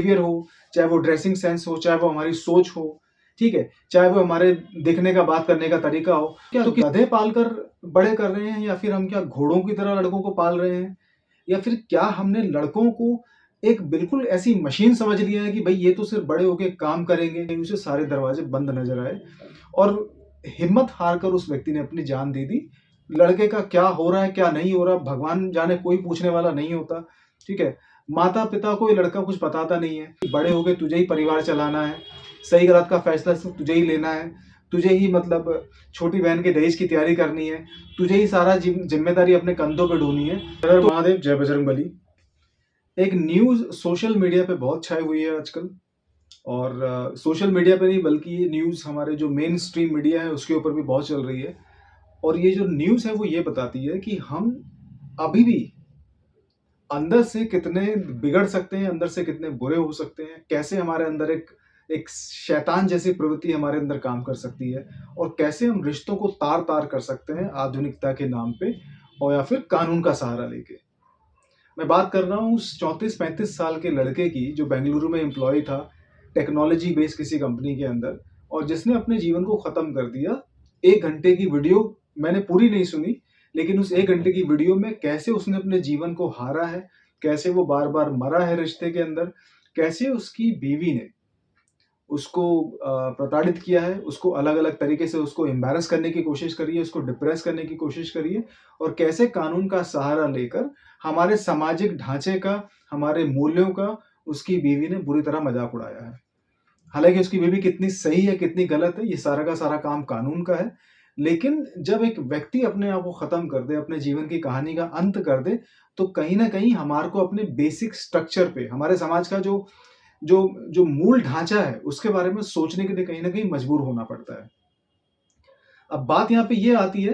Behaviour हो, चाहे वो ड्रेसिंग सेंस हो, चाहे वो हमारी सोच हो, ठीक है? चाहे वो हमारे दिखने का, बात करने का तरीका हो। क्या तो गधे पालकर बड़े कर रहे हैं या फिर हम क्या घोड़ों की तरह लड़कों को पाल रहे हैं? या फिर क्या हमने लड़कों को एक बिल्कुल ऐसी मशीन समझ लिया है कि भई ये तो सिर्फ़ बड़े होके काम करेंगे, उसे सारे दरवाजे बंद नज़र आए और हिम्मत हारकर उस व्यक्ति ने अपनी जान दे दी। लड़के का क्या हो रहा है, क्या नहीं हो रहा, भगवान जाने, कोई पूछने वाला नहीं होता, ठीक है? माता-पिता को ये लड़का कुछ बताता नहीं है। बड़े होके तुझे ही परिवार चलाना है, सही-गलत का फैसला सिर्फ़ तुझे ही लेना है, तुझे ही मतलब छोटी बहन के दहेज की तैयारी करनी है, तुझे ही सारा ज़िम्मेदारी अपने कंधों पे ढोनी है। हर हर महादेव, जय बजरंगबली। एक न्यूज़ सोशल मीडिया पे बहुत छाई हुई है आजकल और सोशल मीडिया पे नहीं बल्कि ये न्यूज़ हमारे जो मेन स्ट्रीम मीडिया है उसके ऊपर भी बहुत चल रही है और ये जो न्यूज़ है वो ये बताती है कि हम अभी भी अंदर से कितने बिगड़ सकते हैं, अंदर से कितने बुरे हो सकते हैं, कैसे हमारे अंदर एक एक शैतान जैसी प्रवृत्ति हमारे अंदर काम कर सकती है और कैसे हम रिश्तों को तार-तार कर सकते हैं आधुनिकता के नाम पे और या फिर कानून का सहारा लेके। मैं बात कर रहा हूँ उस 34-35 साल के लड़के की जो बेंगलुरु में एम्प्लॉयी था, टेक्नोलॉजी बेस्ड किसी कंपनी के अंदर और जिसने अपने जीवन को ख़त्म कर दिया। 1 घंटे की वीडियो मैंने पूरी नहीं सुनी, लेकिन उस 1 घंटे की वीडियो में कैसे उसने अपने जीवन को हारा है, कैसे वो बार-बार मरा है रिश्ते के अंदर, कैसे उसकी बीवी ने उसको प्रताड़ित किया है, उसको अलग-अलग तरीके से उसको एम्बैरेस करने की कोशिश करी है, उसको डिप्रेस करने की कोशिश करी है और कैसे कानून का सहारा लेकर हमारे सामाजिक ढांचे का, हमारे मूल्यों का उसकी बीवी ने बुरी तरह मज़ाक उड़ाया है। हालाँकि उसकी बीवी कितनी सही है, कितनी गलत है, ये सारा का सारा काम कानून का है। लेकिन जब एक व्यक्ति अपने आप को ख़त्म कर दे, अपने जीवन की कहानी का अंत कर दे, तो कहीं न कहीं हमारे को अपने बेसिक स्ट्रक्चर पे, हमारे समाज का जो जो जो मूल ढाँचा है, उसके बारे में सोचने के लिए कहीं न कहीं मजबूर होना पड़ता है। अब बात यहाँ पे ये आती है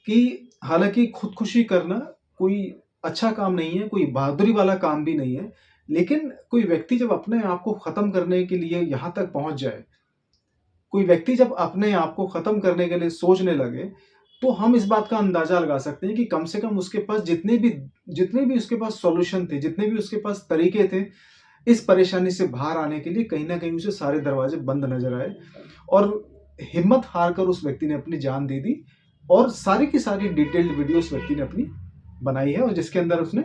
कि हालाँकि खुदकुशी करना कोई अच्छा काम नहीं है, कोई बहादुरी वाला काम भी नहीं है, लेकिन कोई व्यक्ति जब अपने आप को ख़त्म करने के लिए यहाँ तक पहुँच जाए, कोई व्यक्ति जब अपने आप को ख़त्म करने के लिए सोचने लगे, तो हम इस बात का अंदाज़ा लगा सकते हैं कि कम से कम उसके पास जितने भी उसके पास सॉल्यूशन थे, जितने भी उसके पास तरीके थे, इस परेशानी से बाहर आने के लिए कहीं न कहीं उसे सारे दरवाजे बंद नज़र आए और हिम्मत हारकर उस व्यक्ति ने अपनी जान दे दी और सारी की सारी डिटेल्ड वीडियो उस व्यक्ति ने अपनी बनाई है और जिसके अंदर उसने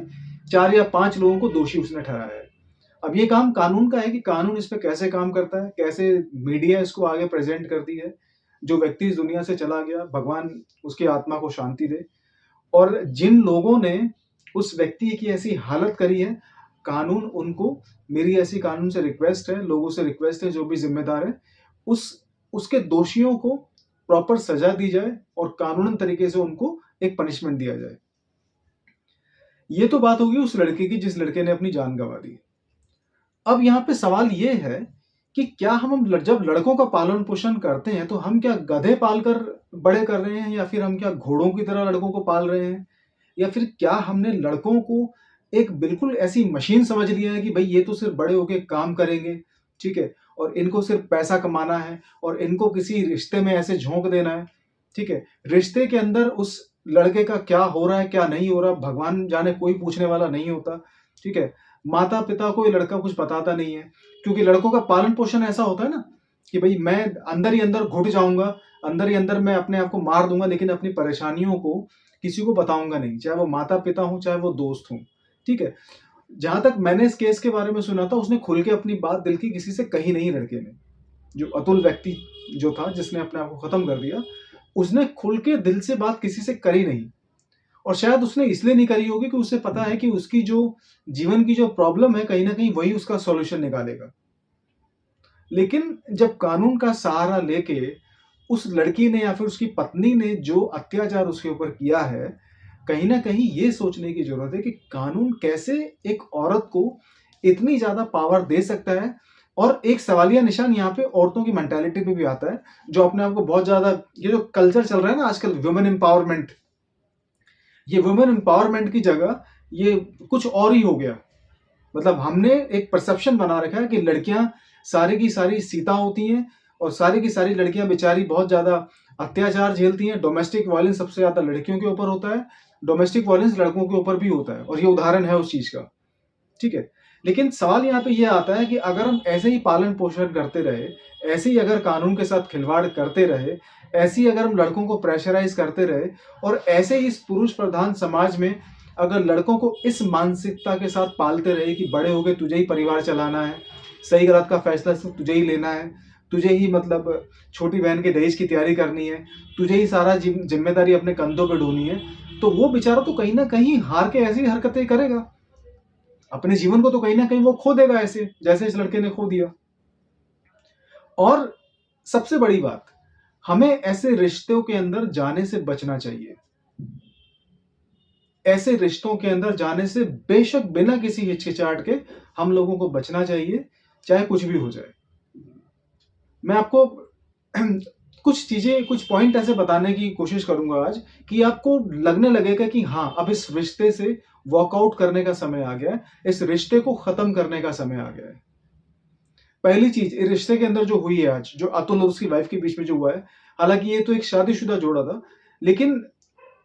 4 या 5 लोगों को दोषी उसने ठहराया है। अब ये काम कानून का है कि कानून इस पे कैसे काम करता है, कैसे मीडिया इसको आगे प्रेज़ेंट करती है। जो व्यक्ति इस दुनिया से चला गया, भगवान उसकी आत्मा को शांति दे और जिन लोगों ने उस व्यक्ति की ऐसी हालत करी है, कानून उनको मेरी ऐसी कानून से रिक्वेस्ट है, लोगों से रिक्वेस्ट है जो भी ज़िम्मेदार है, उसके दोषियों को प्रॉपर सज़ा दी जाए और कानूनन तरीके से उनको एक पनिशमेंट दिया जाए। ये तो बात होगी उस लड़के की जिस लड़के ने अपनी जान गँवा दी। अब यहाँ पे सवाल ये है कि क्या हम जब लड़कों का पालन-पोषण करते हैं, तो हम क्या गधे पालकर बड़े कर रहे हैं या फिर हम क्या घोड़ों की तरह लड़कों को पाल रहे हैं? या फिर क्या हमने लड़कों को एक बिल्कुल ऐसी मशीन समझ लिया है कि भई ये तो सिर्फ़ बड़े होके काम करेंगे, ठीक है? और इनको सिर्फ़ पैसा कमाना है और इनको किसी रिश्ते में ऐसे झोंक देना है, ठीक है? रिश्ते के अंदर उस लड़के का क्या हो रहा है, क्या नहीं हो रहा, भगवान जाने, कोई पूछने वाला नहीं होता, ठीक है? माता-पिता को ये लड़का कुछ बताता नहीं है, क्योंकि लड़कों का पालन-पोषण ऐसा होता है ना कि भई मैं अंदर ही अंदर घुट जाऊँगा, अंदर ही अंदर मैं अपने आप को मार दूँगा, लेकिन अपनी परेशानियों को किसी को बताऊँगा नहीं, चाहे वो माता-पिता हों, चाहे वो दोस्त हों, ठीक है? जहाँ तक मैंने इस केस के बारे में सुना था, उसने खुल के अपनी बात दिल की किसी से कही नहीं लड़के ने। जो अतुल व्यक्ति जो था, जिसने अपने आप को खत्म कर दिया, उसने खुल के दिल से बात किसी से करी नहीं और शायद उसने इसलिए नहीं करी होगी कि उसे पता है कि उसकी जो जीवन की जो प्रॉब्लम है, कहीं न कहीं वही उसका सॉल्यूशन निकालेगा। लेकिन जब कानून का सहारा लेके उस लड़की ने या फिर उसकी पत्नी ने जो अत्याचार उसके ऊपर किया है, कहीं न कहीं ये सोचने की ज़रूरत है कि कानून कैसे एक औरत को इतनी ज़्यादा पावर दे सकता है और एक सवालिया निशान यहाँ पे औरतों की मेंटालिटी पे भी आता है, जो अपने आप को बहुत ज़्यादा, ये जो कल्चर चल रहा है ना आजकल वुमेन एम्पावरमेंट, ये वुमेन एम्पावरमेंट की जगह ये कुछ और ही हो गया। मतलब हमने एक परसेप्शन बना रखा है कि लड़कियां सारी की सारी सीता होती हैं और सारी की सारी लड़कियां बेचारी बहुत ज़्यादा अत्याचार झेलती हैं। डोमेस्टिक वायलेंस सबसे ज़्यादा लड़कियों के ऊपर होता है, डोमेस्टिक वायलेंस लड़कों के ऊपर भी होता है और ये उदाहरण है उस चीज़ का, ठीक है? लेकिन सवाल यहाँ पे ये आता है कि अगर हम ऐसे ही पालन पोषण करते रहे, ऐसे ही अगर कानून के साथ खिलवाड़ करते रहे, ऐसे ही अगर हम लड़कों को प्रेशराइज करते रहे और ऐसे ही इस पुरुष प्रधान समाज में अगर लड़कों को इस मानसिकता के साथ पालते रहे कि बड़े होके तुझे ही परिवार चलाना है, सही गलत का फैसला सिर्फ तुझे ही लेना है, तुझे ही मतलब छोटी बहन के दहेज की तैयारी करनी है, तुझे ही सारा जिम्मेदारी अपने कंधों पे ढोनी है, तो वो बेचारा तो कहीं ना कहीं हार के ऐसी हरकतें करेगा, अपने जीवन को तो कहीं ना कहीं वो खो देगा, ऐसे जैसे इस लड़के ने खो दिया। और सबसे बड़ी बात, हमें ऐसे रिश्तों के अंदर जाने से बचना चाहिए। ऐसे रिश्तों के अंदर जाने से बेशक बिना किसी हिचकिचाहट के हम लोगों को बचना चाहिए, चाहे कुछ भी हो जाए। मैं आपको कुछ चीजें, कुछ पॉइंट ऐसे बताने की कोशिश करूंगा आज कि आपको लगने लगेगा कि हाँ, अब इस रिश्ते से वॉकआउट करने का समय आ गया है, इस रिश्ते को खत्म करने का समय आ गया है। पहली चीज, इस रिश्ते के अंदर जो हुई है आज, जो अतुल और उसकी वाइफ के बीच में जो हुआ है, हालांकि ये तो एक शादीशुदा जोड़ा था, लेकिन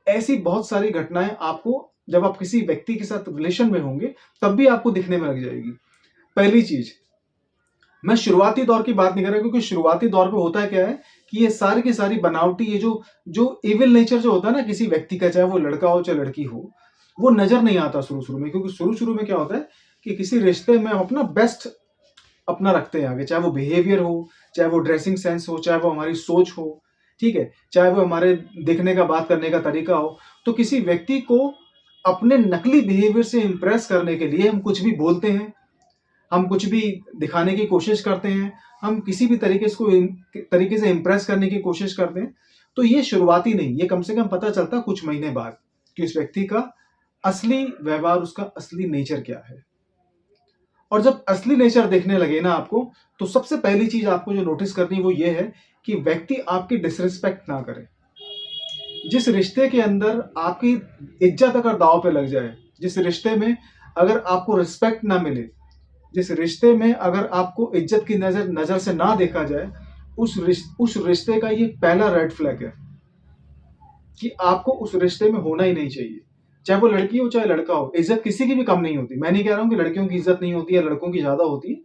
ऐसी बहुत सारी घटनाएं आपको जब आप किसी व्यक्ति के साथ रिलेशन में होंगे तब भी आपको दिखने में लग जाएगी। पहली चीज, मैं शुरुआती दौर की बात नहीं कर रहा, क्योंकि शुरुआती दौर पे होता है क्या है कि ये सारी की सारी बनावटी, ये जो जो इविल नेचर जो होता है ना किसी व्यक्ति का, चाहे वो लड़का हो चाहे लड़की हो, वो नजर नहीं आता शुरू शुरू में। क्योंकि शुरू शुरू में क्या होता है कि किसी रिश्ते में हम अपना बेस्ट अपना रखते हैं आगे, चाहे वो बिहेवियर हो, चाहे वो ड्रेसिंग सेंस हो, चाहे वो हमारी सोच हो, ठीक है, चाहे वो हमारे दिखने का, बात करने का तरीका हो। तो किसी व्यक्ति को अपने नकली बिहेवियर से इंप्रेस करने के लिए हम कुछ भी बोलते हैं, हम कुछ भी दिखाने की कोशिश करते हैं, हम किसी भी तरीके से इंप्रेस करने की कोशिश करते हैं। तो ये शुरुआती नहीं, ये कम से कम पता चलता कुछ महीने बाद कि उस व्यक्ति का असली व्यवहार, उसका असली नेचर क्या है। और जब असली नेचर देखने लगे ना आपको, तो सबसे पहली चीज आपको जो नोटिस करनी है वो ये है कि व्यक्ति आपकी डिसरिस्पेक्ट ना करे। जिस रिश्ते के अंदर आपकी इज्जत अगर दांव पे लग जाए, जिस रिश्ते में अगर आपको रिस्पेक्ट ना मिले, जिस रिश्ते में अगर आपको इज्जत की नजर से ना देखा जाए, उस रिश्ते का ये पहला रेड फ्लैग है कि आपको उस रिश्ते में होना ही नहीं चाहिए। चाहे वो लड़की हो चाहे लड़का हो, इज्जत किसी की भी कम नहीं होती। मैं नहीं कह रहा हूं कि लड़कियों की इज्जत नहीं होती या लड़कों की ज्यादा होती है,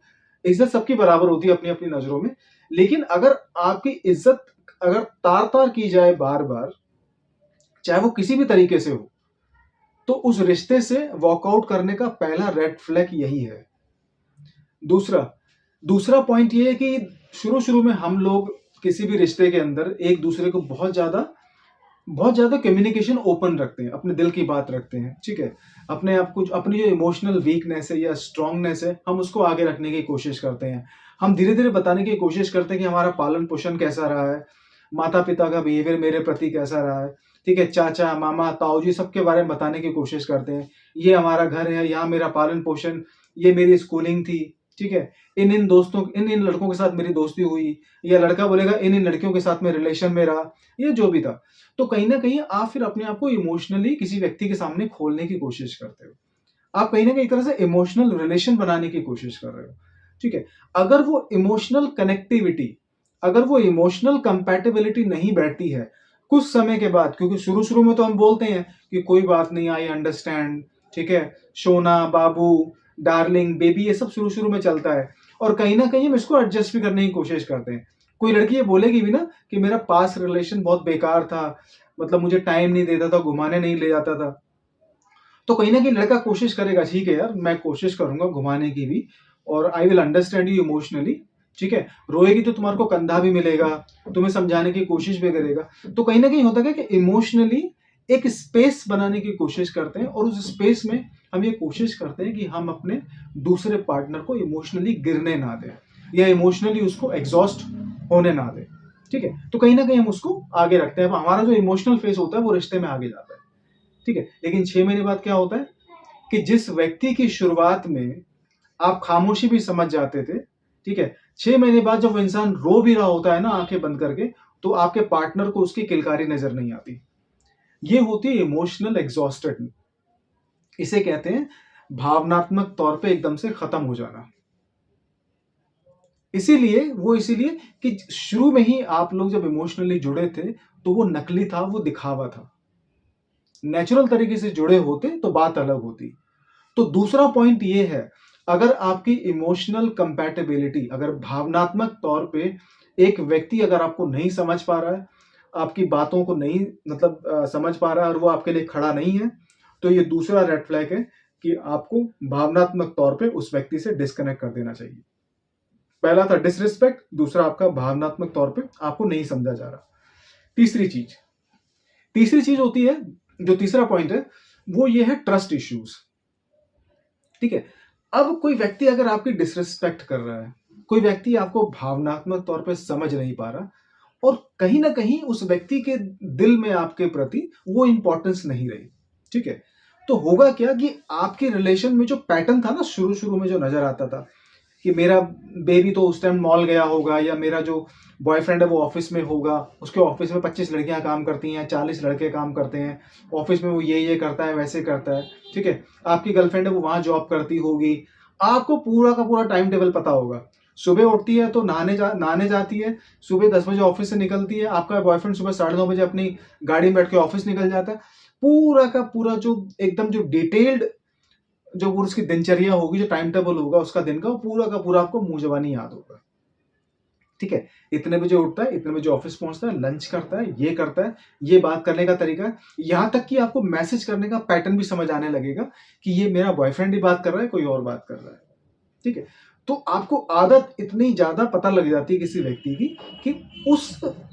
इज्जत सबकी बराबर होती है अपनी अपनी नजरों में। लेकिन अगर आपकी इज्जत अगर तार तार की जाए बार बार, चाहे वो किसी भी तरीके से हो, तो उस रिश्ते से वॉकआउट करने का पहला रेड फ्लैग यही है। दूसरा पॉइंट ये है कि शुरू शुरू में हम लोग किसी भी रिश्ते के अंदर एक दूसरे को बहुत ज्यादा कम्युनिकेशन ओपन रखते हैं, अपने दिल की बात रखते हैं, ठीक है, अपने आप कुछ अपनी जो इमोशनल वीकनेस है या स्ट्रांगनेस है, हम उसको आगे रखने की कोशिश करते हैं। हम धीरे धीरे बताने की कोशिश करते हैं कि हमारा पालन पोषण कैसा रहा है, माता पिता का बिहेवियर मेरे प्रति कैसा रहा है, ठीक है, चाचा मामा ताऊ जी सबके बारे में बताने की कोशिश करते हैं। ये हमारा घर है, यहाँ मेरा पालन पोषण, ये मेरी स्कूलिंग थी, ठीक है, इन दोस्तों, इन लड़कों के साथ मेरी दोस्ती हुई, या लड़का बोलेगा इन लड़कियों के साथ में रिलेशन में रहा, ये जो भी था। तो कहीं ना कहीं आप फिर अपने आप को इमोशनली किसी व्यक्ति के सामने खोलने की कोशिश करते हो, आप कहीं ना कहीं एक तरह से इमोशनल रिलेशन बनाने की कोशिश कर रहे हो, ठीक है। अगर वो इमोशनल कनेक्टिविटी, अगर वो इमोशनल कंपैटिबिलिटी नहीं बैठती है कुछ समय के बाद, क्योंकि शुरू शुरू में तो हम बोलते हैं कि कोई बात नहीं, आई अंडरस्टैंड, ठीक है, सोना बाबू डार्लिंग बेबी, ये सब शुरू शुरू में चलता है, और कहीं ना कहीं हम इसको एडजस्ट भी करने की कोशिश करते हैं। कोई लड़की ये बोलेगी भी ना कि मेरा पास रिलेशन बहुत बेकार था, मतलब मुझे टाइम नहीं देता था, घुमाने नहीं ले जाता था, तो कहीं ना कहीं लड़का कोशिश करेगा, ठीक है यार मैं कोशिश करूंगा घुमाने की भी, और I will understand you emotionally, ठीक है, रोएगी तो तुम्हारे को कंधा भी मिलेगा, तुम्हें समझाने की कोशिश भी करेगा। तो कहीं ना कहीं होता है कि इमोशनली एक स्पेस बनाने की कोशिश करते हैं, और उस स्पेस में हम ये कोशिश करते हैं कि हम अपने दूसरे पार्टनर को इमोशनली गिरने ना दें, या इमोशनली उसको एग्जॉस्ट होने ना दें, ठीक है। तो कहीं ना कहीं हम उसको आगे रखते हैं, अब हमारा जो इमोशनल फेस होता है वो रिश्ते में आगे जाता है, ठीक है। लेकिन 6 महीने बाद क्या होता है कि जिस व्यक्ति की शुरुआत में आप खामोशी भी समझ जाते थे, ठीक है, 6 महीने बाद जब वो इंसान रो भी रहा होता है ना आंखें बंद करके, तो आपके पार्टनर को उसकी किलकारी नजर नहीं आती। ये होती है इमोशनल एग्जॉस्टेड, इसे कहते हैं भावनात्मक तौर पे एकदम से खत्म हो जाना। इसीलिए कि शुरू में ही आप लोग जब इमोशनली जुड़े थे तो वो नकली था, वो दिखावा था। नेचुरल तरीके से जुड़े होते तो बात अलग होती। तो दूसरा पॉइंट ये है, अगर आपकी इमोशनल कंपैटिबिलिटी, अगर भावनात्मक तौर पे एक व्यक्ति अगर आपको नहीं समझ पा रहा है, आपकी बातों को नहीं समझ पा रहा है और वो आपके लिए खड़ा नहीं है, तो ये दूसरा रेड फ्लैग है कि आपको भावनात्मक तौर पे उस व्यक्ति से डिस्कनेक्ट कर देना चाहिए। पहला था डिसरिस्पेक्ट, दूसरा आपका भावनात्मक तौर पे आपको नहीं समझा जा रहा। तीसरी चीज होती है, जो तीसरा पॉइंट है वो ये है ट्रस्ट इश्यूज। ठीक है, अब कोई व्यक्ति अगर आपकी डिसरिस्पेक्ट कर रहा है, कोई व्यक्ति आपको भावनात्मक तौर पे समझ नहीं पा रहा और कहीं ना कहीं उस व्यक्ति के दिल में आपके प्रति वो इंपॉर्टेंस नहीं रही, ठीक है, तो होगा क्या कि आपके रिलेशन में जो पैटर्न था ना शुरू शुरू में जो नजर आता था कि मेरा बेबी तो उस टाइम मॉल गया होगा, या मेरा जो बॉयफ्रेंड है वो ऑफिस में होगा, उसके ऑफिस में 25 लड़कियां काम करती हैं, 40 लड़के काम करते हैं, ऑफिस में वो ये करता है, वैसे करता है, ठीक है, आपकी गर्लफ्रेंड है वो वहां जॉब करती होगी, आपको पूरा का पूरा टाइम टेबल पता होगा। सुबह उठती है तो नहाने जाती है, सुबह 10 बजे ऑफिस से निकलती है, आपका बॉयफ्रेंड सुबह 9:30 बजे अपनी गाड़ी में बैठ के ऑफिस निकल जाता है। पूरा का पूरा जो एकदम जो डिटेल्ड जो उसकी दिनचर्या होगी, जो टाइम टेबल होगा उसका दिन का, वो पूरा का पूरा आपको मुंह जबानी याद होगा। ठीक है, इतने बजे उठता है, इतने बजे ऑफिस पहुंचता है, लंच करता है, ये बात करने का तरीका है, यहां तक कि आपको मैसेज करने का पैटर्न भी समझ आने लगेगा कि ये मेरा बॉयफ्रेंड ही बात कर रहा है, कोई और बात कर रहा है। ठीक है, तो आपको आदत इतनी ज्यादा पता लग जाती है किसी व्यक्ति की कि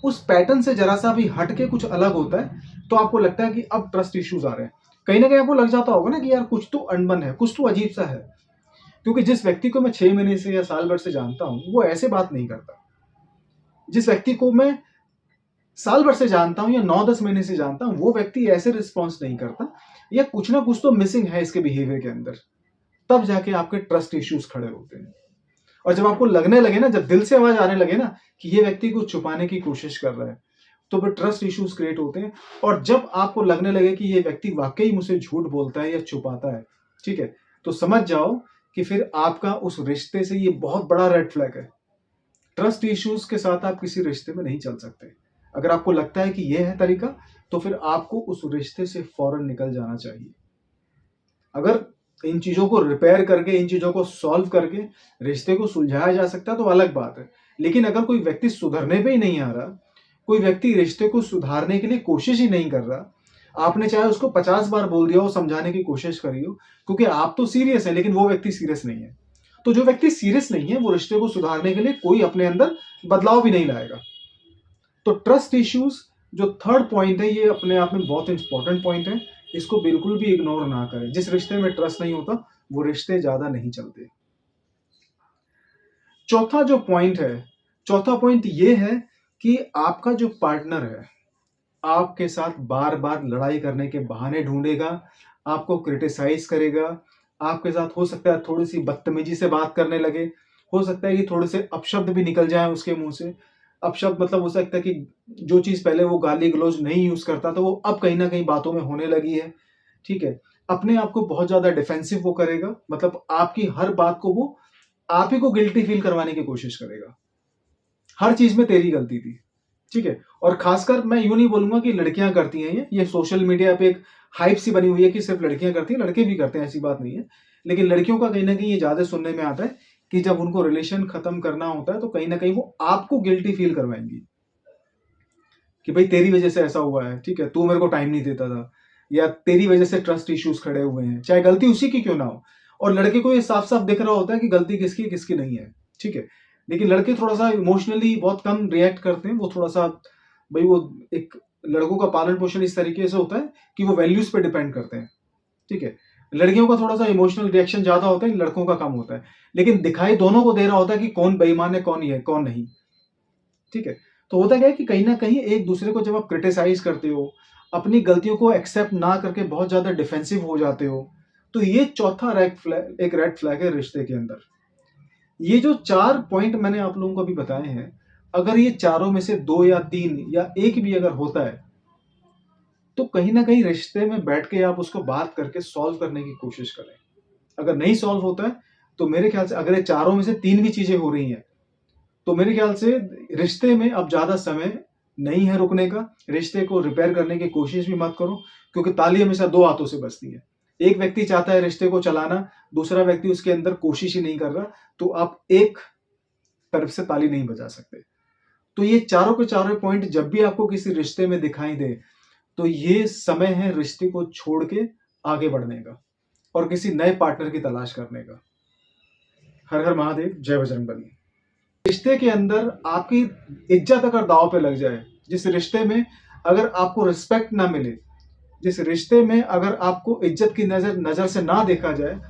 उस पैटर्न से जरा सा भी हट के कुछ अलग होता है, तो आपको लगता है कि अब ट्रस्ट इश्यूज आ रहे हैं। कहीं ना कहीं आपको लग जाता होगा ना कि यार कुछ तो अनबन है, कुछ तो अजीब सा है, क्योंकि जिस व्यक्ति को मैं 6 महीने से या साल भर से जानता हूं वो ऐसे बात नहीं करता। जिस व्यक्ति को मैं साल भर से जानता हूं या 9-10 महीने से जानता हूं वो व्यक्ति ऐसे रिस्पॉन्स नहीं करता, या कुछ ना कुछ तो मिसिंग है इसके बिहेवियर के अंदर। तब जाके आपके ट्रस्ट इश्यूज खड़े होते हैं। और जब आपको लगने लगे ना, जब दिल से आवाज आने लगे ना कि ये व्यक्ति को छुपाने की कोशिश कर रहा है, तो फिर ट्रस्ट इश्यूज क्रिएट होते हैं। और जब आपको लगने लगे कि ये व्यक्ति वाकई मुझसे झूठ बोलता है या छुपाता है, ठीक है, तो समझ जाओ कि फिर आपका उस रिश्ते से ये बहुत बड़ा रेड फ्लैग है। ट्रस्ट इश्यूज के साथ आप किसी रिश्ते में नहीं चल सकते। अगर आपको लगता है कि यह है तरीका, तो फिर आपको उस रिश्ते से फौरन निकल जाना चाहिए। अगर इन चीजों को रिपेयर करके, इन चीजों को सॉल्व करके रिश्ते को सुलझाया जा सकता है तो अलग बात है। लेकिन अगर कोई व्यक्ति सुधरने पे ही नहीं आ रहा, कोई व्यक्ति रिश्ते को सुधारने के लिए कोशिश ही नहीं कर रहा, आपने चाहे उसको 50 बार बोल दिया हो, समझाने की कोशिश करी हो, क्योंकि आप तो सीरियस है लेकिन वो व्यक्ति सीरियस नहीं है, तो जो व्यक्ति सीरियस नहीं है वो रिश्ते को सुधारने के लिए कोई अपने अंदर बदलाव भी नहीं लाएगा। तो ट्रस्ट इश्यूज जो थर्ड पॉइंट है, ये अपने आप में बहुत इंपॉर्टेंट पॉइंट है, इसको बिल्कुल भी इग्नोर ना करें। जिस रिश्ते में ट्रस्ट नहीं होता वो रिश्ते ज्यादा नहीं चलते। चौथा पॉइंट ये है कि आपका जो पार्टनर है आपके साथ बार बार लड़ाई करने के बहाने ढूंढेगा, आपको क्रिटिसाइज करेगा, आपके साथ हो सकता है थोड़ी सी बदतमीजी से बात करने लगे, हो सकता है कि थोड़े से अपशब्द भी निकल जाए उसके मुंह से। अपशब्द मतलब हो सकता है कि जो चीज पहले वो गाली गलौज नहीं यूज करता तो वो अब कहीं ना कहीं बातों में होने लगी है। ठीक है, अपने आप को बहुत ज्यादा डिफेंसिव वो करेगा, मतलब आपकी हर बात को वो आप ही को गिल्टी फील करवाने की कोशिश करेगा, हर चीज में तेरी गलती थी। ठीक है, और खासकर मैं यूं नहीं बोलूंगा कि लड़कियां करती हैं, ये सोशल मीडिया पे एक हाइप सी बनी हुई है कि सिर्फ लड़कियां करती हैं, लड़के भी करते हैं, ऐसी बात नहीं है। लेकिन लड़कियों का कहीं ना कहीं ये ज्यादा सुनने में आता है कि जब उनको रिलेशन खत्म करना होता है तो कहीं ना कहीं वो आपको गिल्टी फील करवाएंगी कि भाई तेरी वजह से ऐसा हुआ है, ठीक है, तू मेरे को टाइम नहीं देता था, या तेरी वजह से ट्रस्ट इश्यूज खड़े हुए हैं, चाहे गलती उसी की क्यों ना हो। और लड़के को ये साफ साफ दिख रहा होता है कि गलती किसकी किसकी नहीं है। ठीक है, लेकिन लड़के थोड़ा सा इमोशनली बहुत कम रिएक्ट करते हैं, वो थोड़ा सा भाई वो एक लड़कों का पालन पोषण इस तरीके से होता है कि वो वैल्यूज पे डिपेंड करते हैं। ठीक है, लड़कियों का थोड़ा सा इमोशनल रिएक्शन ज्यादा होता है, लड़कों का कम होता है, लेकिन दिखाई दोनों को दे रहा होता है कि कौन बेईमान है, कौन ये है, कौन नहीं। ठीक है, तो होता क्या है कि कहीं ना कहीं एक दूसरे को जब आप क्रिटिसाइज करते हो, अपनी गलतियों को एक्सेप्ट ना करके बहुत ज्यादा डिफेंसिव हो जाते हो, तो ये चौथा एक रेड फ्लैग है रिश्ते के अंदर। ये जो 4 पॉइंट मैंने आप लोगों को अभी बताए हैं, अगर ये चारों में से 2 या 3 या 1 भी अगर होता है, तो कहीं ना कहीं रिश्ते में बैठ के आप उसको बात करके सॉल्व करने की कोशिश करें। अगर नहीं सॉल्व होता है तो मेरे ख्याल से अगर ये चारों में से 3 भी चीजें हो रही हैं, तो मेरे ख्याल से रिश्ते में अब ज्यादा समय नहीं है रुकने का। रिश्ते को रिपेयर करने की कोशिश भी मत करो, क्योंकि ताली हमेशा 2 हाथों से बजती है। एक व्यक्ति चाहता है रिश्ते को चलाना, दूसरा व्यक्ति उसके अंदर कोशिश ही नहीं कर रहा, तो आप एक तरफ से ताली नहीं बजा सकते। तो ये चारों के चारों पॉइंट जब भी आपको किसी रिश्ते में दिखाई दे, तो ये समय है रिश्ते को छोड़ के आगे बढ़ने का और किसी नए पार्टनर की तलाश करने का। हर हर महादेव, जय बजरंगबली। रिश्ते के अंदर आपकी इज्जत अगर दांव पे लग जाए, जिस रिश्ते में अगर आपको रिस्पेक्ट ना मिले, जिस रिश्ते में अगर आपको इज्जत की नजर से ना देखा जाए,